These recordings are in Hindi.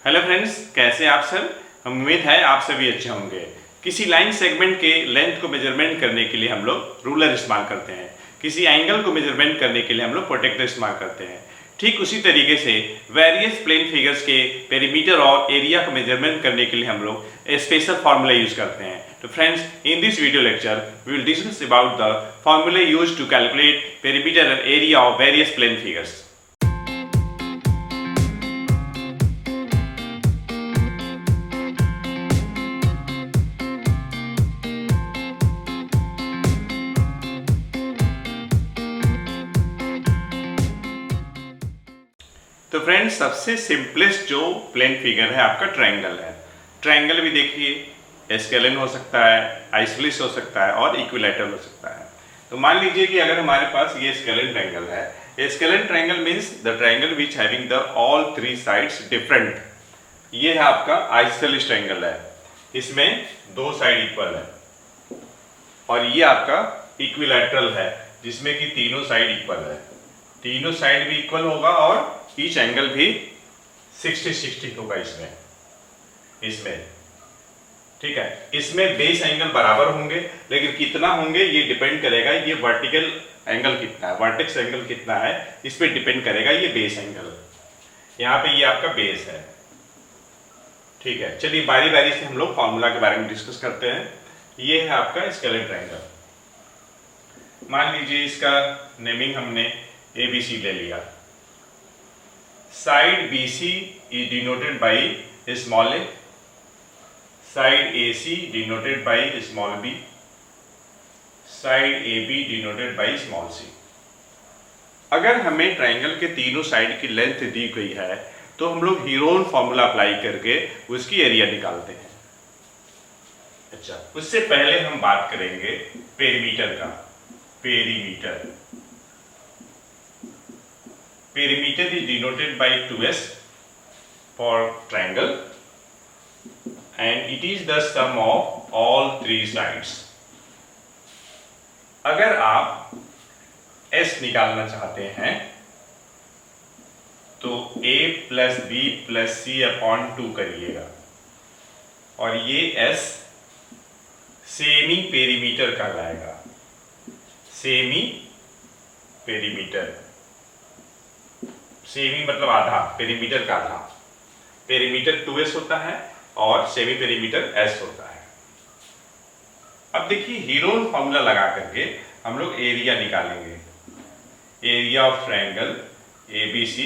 हेलो फ्रेंड्स, कैसे आप सब। उम्मीद है आप सभी अच्छे होंगे। किसी लाइन सेगमेंट के लेंथ को मेजरमेंट करने के लिए हम लोग रूलर इस्तेमाल करते हैं। किसी एंगल को मेजरमेंट करने के लिए हम लोग प्रोटेक्टर इस्तेमाल करते हैं। ठीक उसी तरीके से वेरियस प्लेन फिगर्स के पेरीमीटर और एरिया को मेजरमेंट करने के लिए हम लोग स्पेशल फार्मूला यूज करते हैं। तो friends, in this video lecture we will discuss about the formula use to calculate perimeter and area of various plane figures. तो फ्रेंड्स, सबसे सिंपलेस्ट जो प्लेन फिगर है आपका ट्रायंगल है। ट्रायंगल भी देखिए, स्केलन हो सकता है, आइसोसेलेस हो सकता है और इक्विलैटरल हो सकता है। तो मान लीजिए कि अगर हमारे पास ये स्केलन ट्रायंगल है। Scalene triangle means the triangle which having the all three sides different. ये है आपका आइसोसेलेस ट्रायंगल है, इसमें दो साइड इक्वल है। और ये आपका इक्विलैटरल है, जिसमें कि तीनों साइड इक्वल है। तीनों साइड भी इक्वल होगा और ईच एंगल भी 60-60 होगा इसमें ठीक है। इसमें बेस एंगल बराबर होंगे, लेकिन कितना होंगे ये डिपेंड करेगा, ये वर्टिकल एंगल कितना है, वर्टेक्स एंगल कितना है, इस पे डिपेंड करेगा ये बेस एंगल। यहाँ पे ये आपका बेस है, ठीक है। चलिए बारी बारी से हम लोग फॉर्मूला के बारे में डिस्कस करते हैं। ये है आपका स्केलेन ट्रायंगल। मान लीजिए इसका नेमिंग हमने ABC ले लिया। Side BC is denoted by small a, side AC denoted by small b, side AB denoted by small c। अगर हमें ट्रायंगल के तीनों साइड की लेंथ दी गई है तो हम लोग हीरोन फॉर्मूला अप्लाई करके उसकी एरिया निकालते हैं। अच्छा, उससे पहले हम बात करेंगे पेरीमीटर का। Perimeter is denoted by 2s for triangle and it is the sum of all three sides। अगर आप s निकालना चाहते हैं तो a plus b plus c upon 2 करिएगा, और ये s सेमी पेरीमीटर कहलाएगा। सेमी पेरीमीटर, सेमी मतलब आधा, पेरीमीटर का आधा। पेरीमीटर 2s होता है और सेमी पेरीमीटर s होता है। अब देखिए, हीरोन फॉर्मूला लगा करके हम लोग एरिया निकालेंगे। Area of triangle ABC।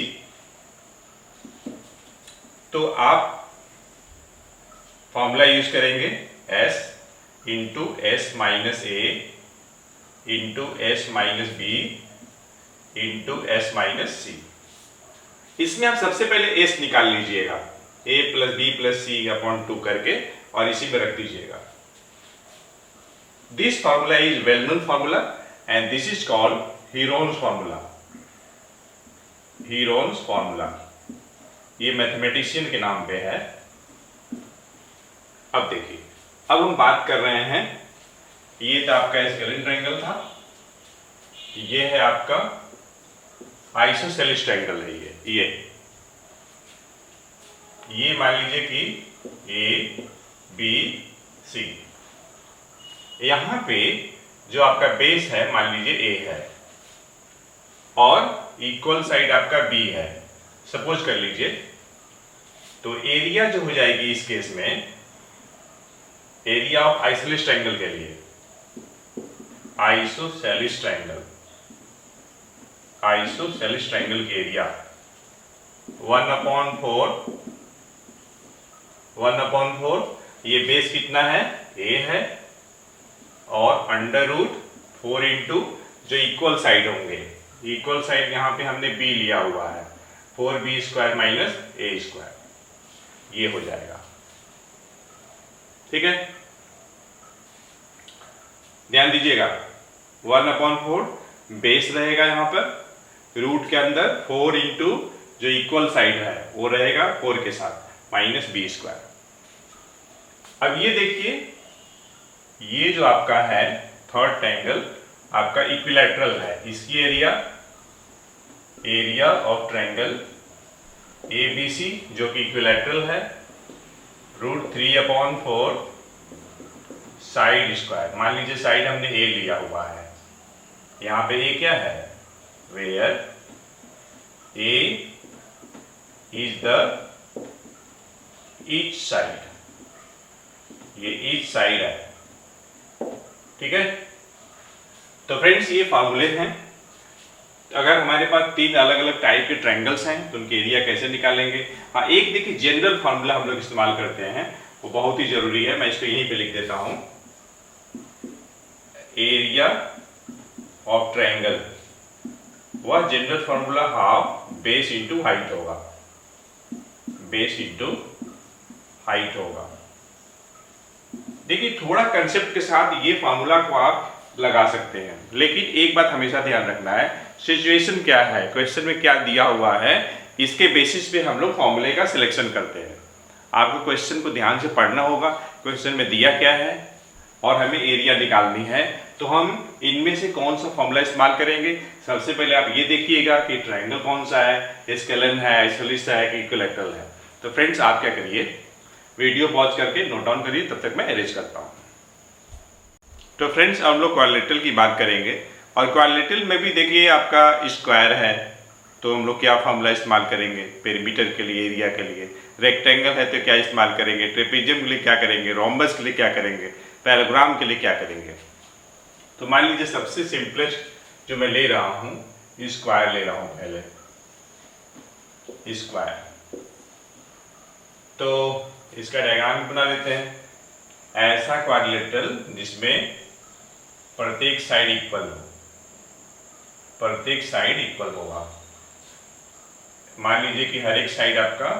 तो आप फॉर्मूला यूज करेंगे s into s minus a into s minus b into s minus c। इसमें आप सबसे पहले s निकाल लीजिएगा, a plus b plus c upon 2 करके, और इसी में रख दीजिएगा। This formula is well known formula and this is called Heron's formula. Heron's formula ये मैथमेटिशियन के नाम पे है। अब देखिए, अब हम बात कर रहे हैं, ये तो आपका स्केलेन ट्रायंगल था, ये है आपका आइसोसेलेस ट्रायंगल है। ये मान लीजिए कि A B C। यहां पे जो आपका बेस है मान लीजिए A है और इक्वल साइड आपका B है, सपोज कर लीजिए। तो एरिया जो हो जाएगी इस केस में, एरिया ऑफ आइसोसेलेस ट्रायंगल के लिए, आइसोसेलेस ट्रायंगल की एरिया 1/4। ये बेस कितना है, A है, और अंडर रूट 4 इंटू जो इक्वल साइड होंगे, इक्वल साइड यहाँ पे हमने B लिया हुआ है, 4b² माइनस a², ये हो जाएगा। ठीक है, ध्यान दीजिएगा, 1/4 बेस रहेगा यहाँ पर, रूट के अंदर 4 इंटू जो इक्वल साइड है वो रहेगा 4 के साथ माइनस b²। अब ये देखिए, ये जो आपका है थर्ड ट्रायंगल आपका इक्विलैटरल है। इसकी area of triangle A B C जो कि इक्विलैटरल है, √3/4 साइड स्क्वायर। मान लीजिए साइड हमने ए लिया हुआ है, यहाँ पे ए क्या है, where A is the each side, ये ईच साइड है, ठीक है। तो फ्रेंड्स ये फार्मूले हैं। अगर हमारे पास 3 अलग अलग टाइप के ट्रायंगल्स हैं तो उनके एरिया कैसे निकालेंगे। हाँ, एक देखिए जनरल फार्मूला हम लोग इस्तेमाल करते हैं, वो बहुत ही जरूरी है, मैं इसको यहीं पे लिख देता हूं। एरिया ऑफ ट्रायंगल, वह general formula half base into height होगा, बेस इंटू हाइट होगा। देखिए थोड़ा कंसेप्ट के साथ ये फार्मूला को आप लगा सकते हैं, लेकिन एक बात हमेशा ध्यान रखना है, सिचुएशन क्या है, क्वेश्चन में क्या दिया हुआ है, इसके बेसिस पे हम लोग फॉर्मूले का सिलेक्शन करते हैं। आपको क्वेश्चन को ध्यान से पढ़ना होगा, क्वेश्चन में दिया क्या है और हमें एरिया निकालनी है, तो हम इनमें से कौन सा फॉर्मूला इस्तेमाल करेंगे। सबसे पहले आप ये देखिएगा कि ट्रायंगल कौन सा है, स्केलन है, आइसोसेलेस है कि इक्विलैटरल है। तो फ्रेंड्स आप क्या करिए, वीडियो पॉज करके नोट डाउन करिए, तब तक मैं अरेंज करता हूँ। तो फ्रेंड्स हम लोग क्वाड्रिलेटरल की बात करेंगे, और क्वाड्रिलेटरल में भी देखिए आपका स्क्वायर है, तो हम लोग क्या फॉर्मूला इस्तेमाल करेंगे पेरीमीटर के लिए, एरिया के लिए। रेक्टेंगल है तो क्या इस्तेमाल करेंगे, ट्रेपेजियम के लिए क्या करेंगे, रोम्बस के लिए क्या करेंगे, पैराग्राम के लिए क्या करेंगे। तो मान लीजिए सबसे सिंपलेस्ट जो मैं ले रहा हूँ, स्क्वायर ले रहा हूँ पहले, स्क्वायर। तो इसका डायग्राम बना लेते हैं। ऐसा क्वाड्रिलेटरल जिसमें प्रत्येक साइड इक्वल हो, प्रत्येक साइड इक्वल होगा। मान लीजिए कि हर एक साइड आपका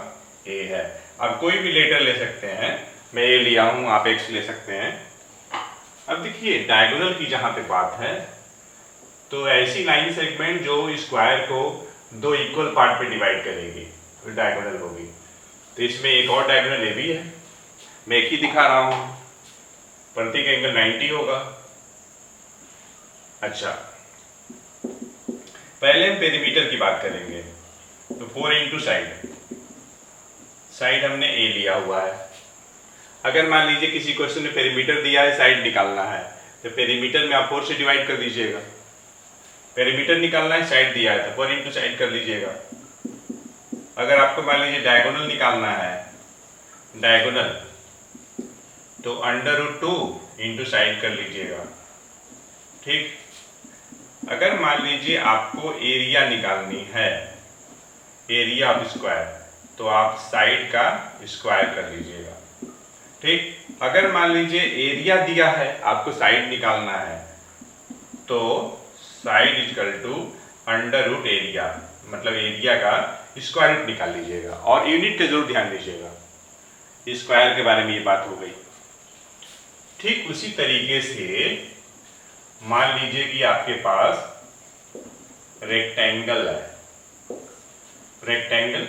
ए है, अब कोई भी लेटर ले सकते हैं, मैं ए लिया हूं, आप एक्स ले सकते हैं। अब देखिए डायगोनल की जहां पे बात है, तो ऐसी लाइन सेगमेंट जो स्क्वायर को 2 इक्वल पार्ट पे डिवाइड करेगी तो डायगोनल होगी। तो इसमें एक और डायगोनल ए भी है, मैं एक ही दिखा रहा हूं, प्रत्येक एंगल 90 होगा। अच्छा, पहले हम पेरीमीटर की बात करेंगे। तो 4 इंटू साइड, साइड हमने ए लिया हुआ है। अगर मान लीजिए किसी क्वेश्चन में पेरीमीटर दिया है, साइड निकालना है, तो पेरीमीटर में आप 4 से डिवाइड कर दीजिएगा। पेरीमीटर निकालना है, साइड दिया है तो 4 इंटू साइड कर लीजिएगा। अगर आपको मान लीजिए डायगोनल निकालना है, डायगोनल, तो √2 इंटू साइड कर लीजिएगा, ठीक। अगर मान लीजिए आपको एरिया निकालनी है, एरिया ऑफ स्क्वायर, तो आप साइड का स्क्वायर कर लीजिएगा, ठीक। अगर मान लीजिए एरिया दिया है, आपको साइड निकालना है, तो साइड इक्वल टू √, एरिया मतलब एरिया का स्क्वायर रूट निकाल लीजिएगा। और यूनिट का जरूर ध्यान दीजिएगा, स्क्वायर के बारे में ये बात हो गई। ठीक उसी तरीके से मान लीजिए कि आपके पास रेक्टेंगल है, रेक्टेंगल,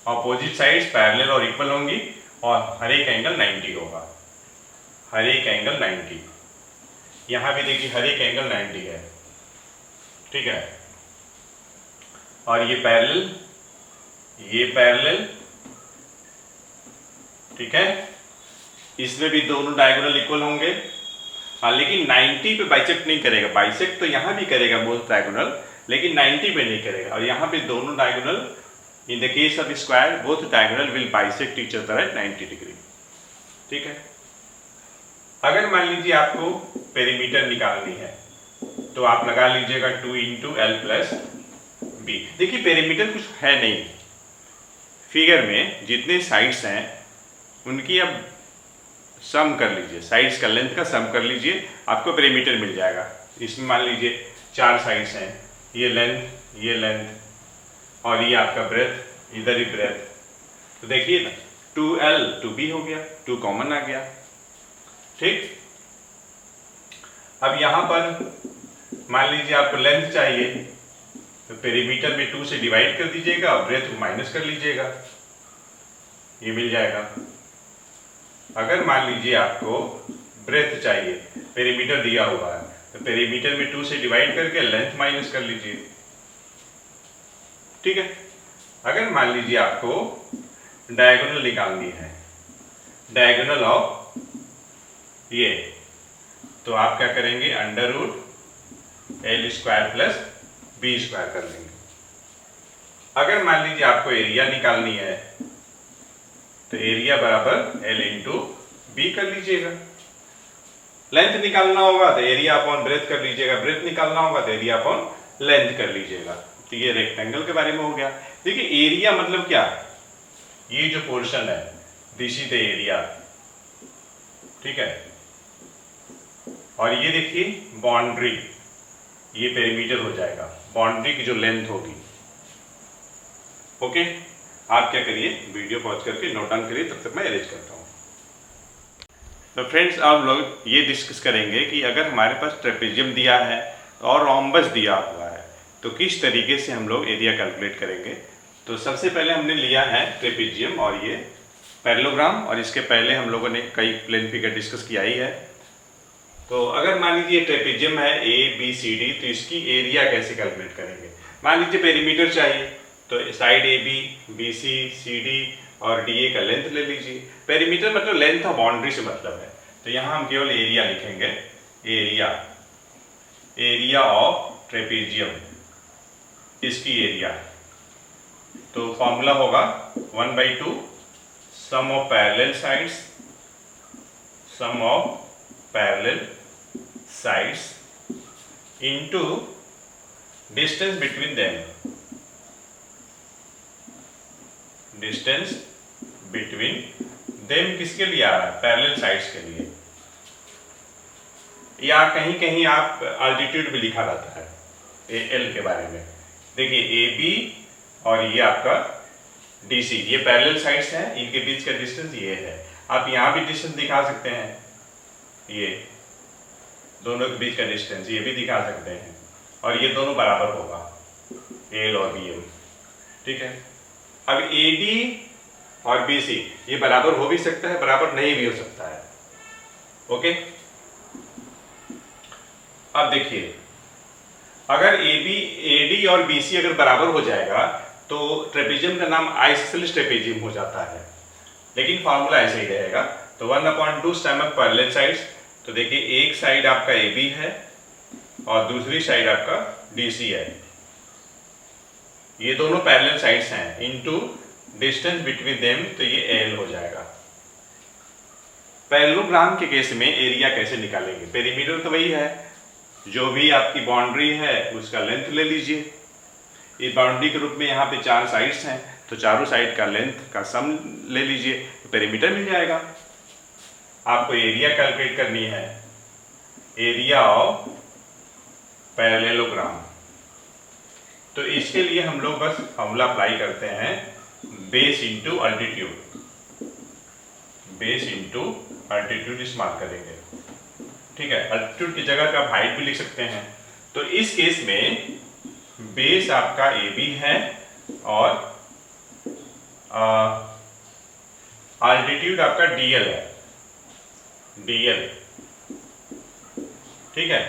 ऑपोजिट साइड्स पैरेलल और इक्वल होंगी, और हर एक एंगल 90 होगा, हर एक एंगल 90। यहां भी देखिए हर एक एंगल 90 है, ठीक है। और ये पैरेलल, ये पैरेलल, ठीक है। इसमें भी दोनों डायगोनल इक्वल होंगे। हाँ, लेकिन 90 पे बाइसेक्ट नहीं करेगा, बाइसेक्ट तो यहाँ भी करेगा बोथ डायगोनल, लेकिन 90 पे नहीं करेगा। और यहाँ पे दोनों diagonal, in the case of square both diagonal will bisect each other at 90 degree, ठीक है। अगर मान लीजिए आपको पेरीमीटर निकालनी है, तो आप लगा लीजिएगा 2 इंटू एल प्लस बी। देखिए पेरीमीटर कुछ है नहीं, फिगर में जितने साइड्स हैं उनकी अब सम कर लीजिए, साइड्स का लेंथ का सम कर लीजिए, आपको पेरीमीटर मिल जाएगा। इसमें मान लीजिए 4 साइड्स हैं, ये लेंथ और ये आपका ब्रेथ, इधर ही ब्रेथ। तो देखिए ना 2L 2B हो गया, 2 कॉमन आ गया, ठीक। अब यहां पर मान लीजिए आपको लेंथ चाहिए, तो पेरीमीटर में 2 से डिवाइड कर दीजिएगा और ब्रेथ को माइनस कर लीजिएगा, ये मिल जाएगा। अगर मान लीजिए आपको ब्रेथ चाहिए, पेरीमीटर दिया हुआ है, तो पेरीमीटर में 2 से डिवाइड करके लेंथ माइनस कर लीजिए, ठीक है। अगर मान लीजिए आपको डायगोनल निकालनी है, डायगोनल ऑफ ये, तो आप क्या करेंगे, under root L square plus B square कर लेंगे। अगर मान लीजिए आपको एरिया निकालनी है तो एरिया बराबर एल इंटू बी कर लीजिएगा। लेंथ निकालना होगा तो एरिया अपॉन ब्रेथ कर लीजिएगा, ब्रेथ निकालना होगा तो एरिया अपॉन लेंथ कर लीजिएगा। तो ये रेक्टेंगल के बारे में हो गया। देखिए एरिया मतलब क्या, ये जो पोर्शन है दिस इज द एरिया, ठीक है। और ये देखिए बाउंड्री, ये पेरीमीटर हो जाएगा, बाउंड्री की जो लेंथ होगी। ओके, आप क्या करिए, वीडियो पॉज करके नोट डाउन करिए, तब तक मैं अरेंज करता हूँ। तो फ्रेंड्स आप लोग ये डिस्कस करेंगे कि अगर हमारे पास ट्रेपेजियम दिया है और रोम्बस दिया हुआ है तो किस तरीके से हम लोग एरिया कैलकुलेट करेंगे। तो सबसे पहले हमने लिया है ट्रेपेजियम और ये पैरेललोग्राम, और इसके पहले हम लोगों ने कई प्लेन फिगर डिस्कस किया ही है। तो अगर मान लीजिए ट्रेपेजियम है ए बी सी डी, तो इसकी एरिया कैसे कैलकुलेट करेंगे। मान लीजिए पेरीमीटर चाहिए तो side A B C C D और डी ए का लेंथ ले लीजिए। पेरीमीटर मतलब लेंथ और बाउंड्री से मतलब है, तो यहाँ हम केवल एरिया लिखेंगे, एरिया ऑफ ट्रेपेजियम, इसकी एरिया। तो फॉर्मूला होगा 1/2 sum of parallel sides, sum of parallel sides into distance between them, distance between them किसके लिए आ रहा है, पैरेलल साइड्स के लिए। या कहीं कहीं आप अल्टीट्यूड भी लिखा रहता है एल के बारे में। देखिए ए बी और ये आपका डी सी, ये पैरेलल साइड्स हैं, इनके बीच का डिस्टेंस ये है। आप यहाँ भी डिस्टेंस दिखा सकते हैं, ये दोनों के बीच का डिस्टेंस ये भी दिखा सकते हैं, और ये दोनों बराबर होगा एल और बी एम, ठीक है। अब ए डी और बी सी ये बराबर हो भी सकता है, बराबर नहीं भी हो सकता है, ओके। अब देखिए अगर ए डी और बी सी अगर बराबर हो जाएगा तो ट्रेपेजियम का नाम आइसोसेलेस ट्रेपेजियम हो जाता है, लेकिन फॉर्मूला ऐसे ही रहेगा। तो 1/2 सम ऑफ पैरेलल साइड्स, तो देखिए एक साइड आपका ए बी है और दूसरी साइड आपका डी सी है, ये दोनों पैरेलल साइड्स हैं, इनटू डिस्टेंस बिटवीन देम, तो ये एल हो जाएगा। पैरेललोग्राम के केस में एरिया कैसे निकालेंगे, पेरीमीटर तो वही है, जो भी आपकी बाउंड्री है उसका लेंथ ले लीजिए। इस बाउंड्री के रूप में यहाँ पे 4 साइड्स हैं, तो चारों साइड का लेंथ का सम ले लीजिए, तो पेरीमीटर मिल जाएगा। आपको एरिया कैलकुलेट करनी है, एरिया ऑफ पैरेललोग्राम। तो इसके लिए हम लोग बस फॉर्मूला अप्लाई करते हैं, base into altitude, base into altitude इस्तेमाल करेंगे, ठीक है। अल्टीट्यूड की जगह पे आप हाइट भी लिख सकते हैं। तो इस केस में बेस आपका ए बी है और अल्टीट्यूड आपका डीएल है, डीएल, ठीक है।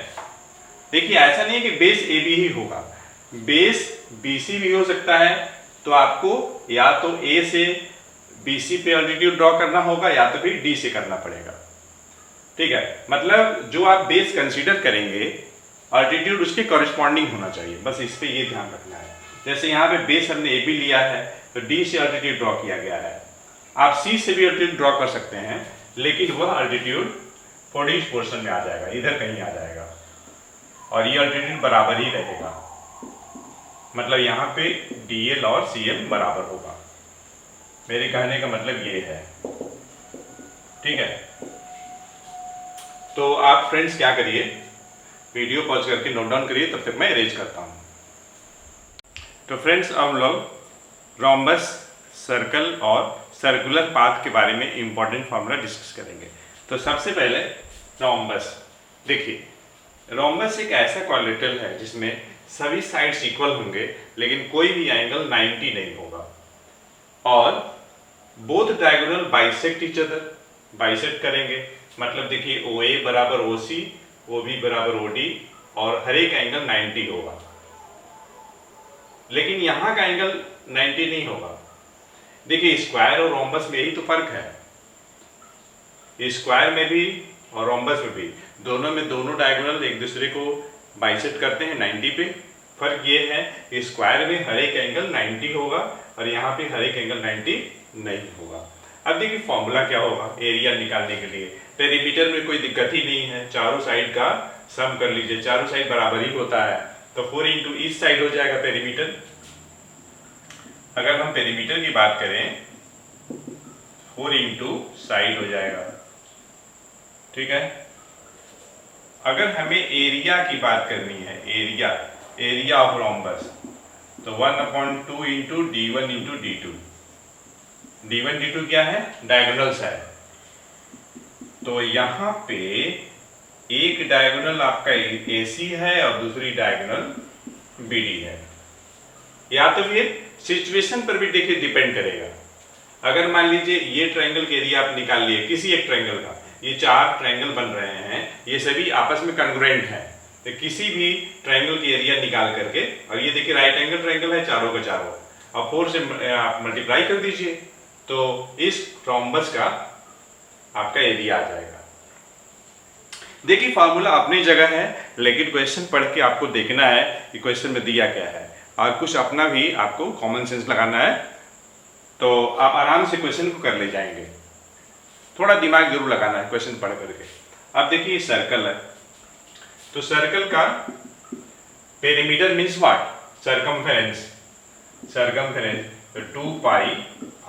देखिए ऐसा नहीं है कि बेस ए बी ही होगा, बेस बी सी भी हो सकता है। तो आपको या तो ए से बी सी पे अल्टीट्यूड ड्रॉ करना होगा या तो फिर डी से करना पड़ेगा, ठीक है। मतलब जो आप बेस कंसीडर करेंगे अल्टीट्यूड उसके कॉरेस्पॉन्डिंग होना चाहिए, बस इस पे ये ध्यान रखना है। जैसे यहाँ पे बेस हमने ए बी लिया है तो डी से अल्टीट्यूड ड्रॉ किया गया है। आप सी से भी अल्टीट्यूड ड्रॉ कर सकते हैं, लेकिन वह अल्टीट्यूड 40 पोर्शन में आ जाएगा, इधर कहीं आ जाएगा, और ये अल्टीट्यूड बराबर ही रहेगा। मतलब यहाँ पे डीएल और सीएम बराबर होगा, मेरे कहने का मतलब ये है, ठीक है। तो आप फ्रेंड्स क्या करिए, वीडियो पॉज करके नोट डाउन करिए, तब तक मैं अरेंज करता हूँ। तो फ्रेंड्स अब हम लोग रोम्बस, सर्कल और सर्कुलर पाथ के बारे में इंपॉर्टेंट फॉर्मूला डिस्कस करेंगे। तो सबसे पहले रोम्बस, देखिए रोम्बस एक ऐसा क्वाड्रिलेटरल है जिसमें सभी साइड्स इक्वल होंगे लेकिन कोई भी एंगल 90 नहीं होगा, और both diagonal bisect each other, bisect करेंगे। मतलब देखिए ओ ए बराबर ओ सी, ओ बी बराबर ओ डी, और हर एक एंगल 90 होगा। लेकिन यहाँ का एंगल 90 नहीं होगा। देखिए स्क्वायर और रोम्बस में यही तो फर्क है, स्क्वायर में भी और रोम्बस में भी, दोनों में दोनों डायगोनल एक दूसरे को बाइसेक्ट करते हैं 90 पे। फर्क ये है कि स्क्वायर में हर एक एंगल 90 होगा और यहाँ पे हर एक एंगल 90 नहीं होगा। अब देखिए फॉर्मूला क्या होगा एरिया निकालने के लिए। पेरीमीटर में कोई दिक्कत ही नहीं है, चारों साइड का सम कर लीजिए, चारों साइड बराबर ही होता है, तो 4 इंटू ईच साइड हो जाएगा पेरीमीटर। अगर हम पेरीमीटर की बात करें 4 इंटू साइड हो जाएगा, ठीक है। अगर हमें एरिया की बात करनी है, एरिया ऑफ रोम्बस, तो 1/2 into D1 into D2। D1 D2 क्या है, डायगोनल्स है। तो यहाँ पे एक डायगोनल आपका AC है और दूसरी डायगोनल BD है। या तो फिर सिचुएशन पर भी देखिए डिपेंड करेगा। अगर मान लीजिए ये ट्रायंगल के एरिया आप निकाल लिए किसी एक ट्रायंगल का, ये 4 ट्रायंगल बन रहे हैं, ये सभी आपस में कॉन्ग्रुएंट हैं, तो किसी भी ट्रायंगल की एरिया निकाल करके, और ये देखिए राइट एंगल ट्रायंगल है चारों का चारों, और 4 से आप मल्टीप्लाई कर दीजिए तो इस रोम्बस का आपका एरिया आ जाएगा। देखिए फार्मूला अपनी जगह है, लेकिन क्वेश्चन पढ़ के आपको देखना है कि क्वेश्चन में दिया क्या है, और कुछ अपना भी आपको कॉमन सेंस लगाना है, तो आप आराम से क्वेश्चन को कर ले जाएंगे। थोड़ा दिमाग जरूर लगाना है क्वेश्चन पढ़ करके। अब देखिए सर्कल है, तो सर्कल का पेरीमीटर मीन्स व्हाट, सरकमफेरेंस, तो 2 पाई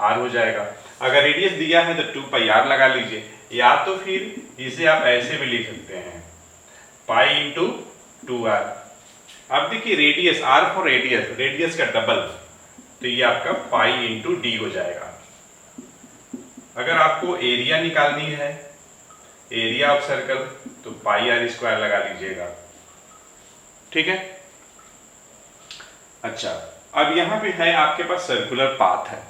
r हो जाएगा। अगर रेडियस दिया है तो 2 पाई r लगा लीजिए, या तो फिर इसे आप ऐसे भी लिख सकते हैं पाई इंटू 2r। अब देखिए रेडियस, r फॉर रेडियस का डबल, तो ये आपका पाई इंटू d हो जाएगा। अगर आपको एरिया निकालनी है, एरिया ऑफ सर्कल, तो पाई r स्क्वायर लगा लीजिएगा, ठीक है। अच्छा, अब यहाँ पे है आपके पास सर्कुलर पाथ है,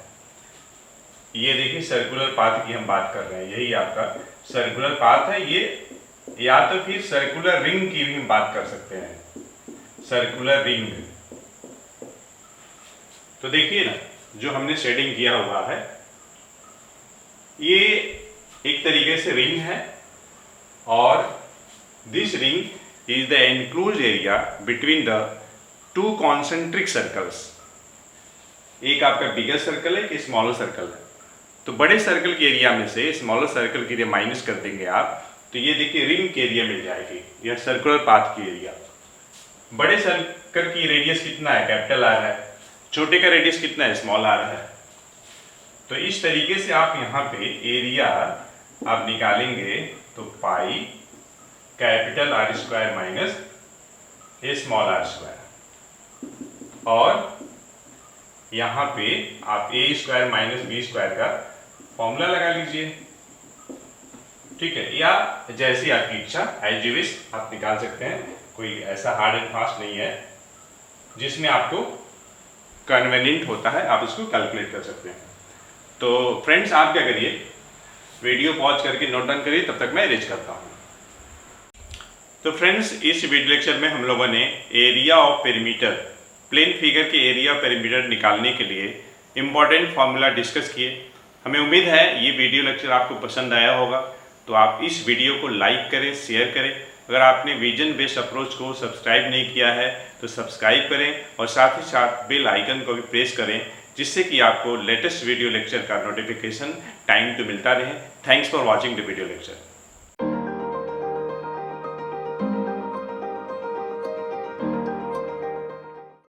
ये देखिए सर्कुलर पाथ की हम बात कर रहे हैं, यही आपका सर्कुलर पाथ है ये, या तो फिर सर्कुलर रिंग की भी हम बात कर सकते हैं, सर्कुलर रिंग। तो देखिए ना जो हमने शेडिंग किया हुआ है, ये एक तरीके से रिंग है, और this ring is the enclosed area between the 2 concentric circles. एक आपका बिगर सर्कल है, एक स्मॉलर सर्कल है, तो बड़े सर्कल के एरिया में से स्मॉलर सर्कल के एरिया माइनस कर देंगे आप, तो ये देखिए रिंग के एरिया मिल जाएगी, यह सर्कुलर पाथ की एरिया। बड़े सर्कल की रेडियस कितना है, कैपिटल R है, छोटे का रेडियस कितना है, स्मॉल r है। तो इस तरीके से आप यहाँ पे एरिया आप निकालेंगे तो pi capital R square minus small r square, और यहाँ पे आप a square minus b square का फॉर्मूला लगा लीजिए, ठीक है। या जैसी आपकी इच्छा, एज यू विश आप निकाल सकते हैं, कोई ऐसा हार्ड एंड फास्ट नहीं है, जिसमें आपको कन्वीनियंट होता है आप इसको कैलकुलेट कर सकते हैं। तो फ्रेंड्स आप क्या करिए, वीडियो पॉज करके नोट डाउन करिए, तब तक मैं अरेंज करता हूँ। तो फ्रेंड्स इस वीडियो लेक्चर में हम लोगों ने area of perimeter, plane figure के एरिया ऑफ पेरीमीटर निकालने के लिए इम्पॉर्टेंट फार्मूला डिस्कस किए। हमें उम्मीद है ये वीडियो लेक्चर आपको पसंद आया होगा, तो आप इस वीडियो को लाइक करें, शेयर करें। अगर आपने विजन बेस्ड अप्रोच को सब्सक्राइब नहीं किया है तो सब्सक्राइब करें, और साथ ही साथ बेल आइकन को भी प्रेस करें, जिससे कि आपको लेटेस्ट वीडियो लेक्चर का नोटिफिकेशन टाइम टू मिलता रहे। Thanks for watching the video lecture.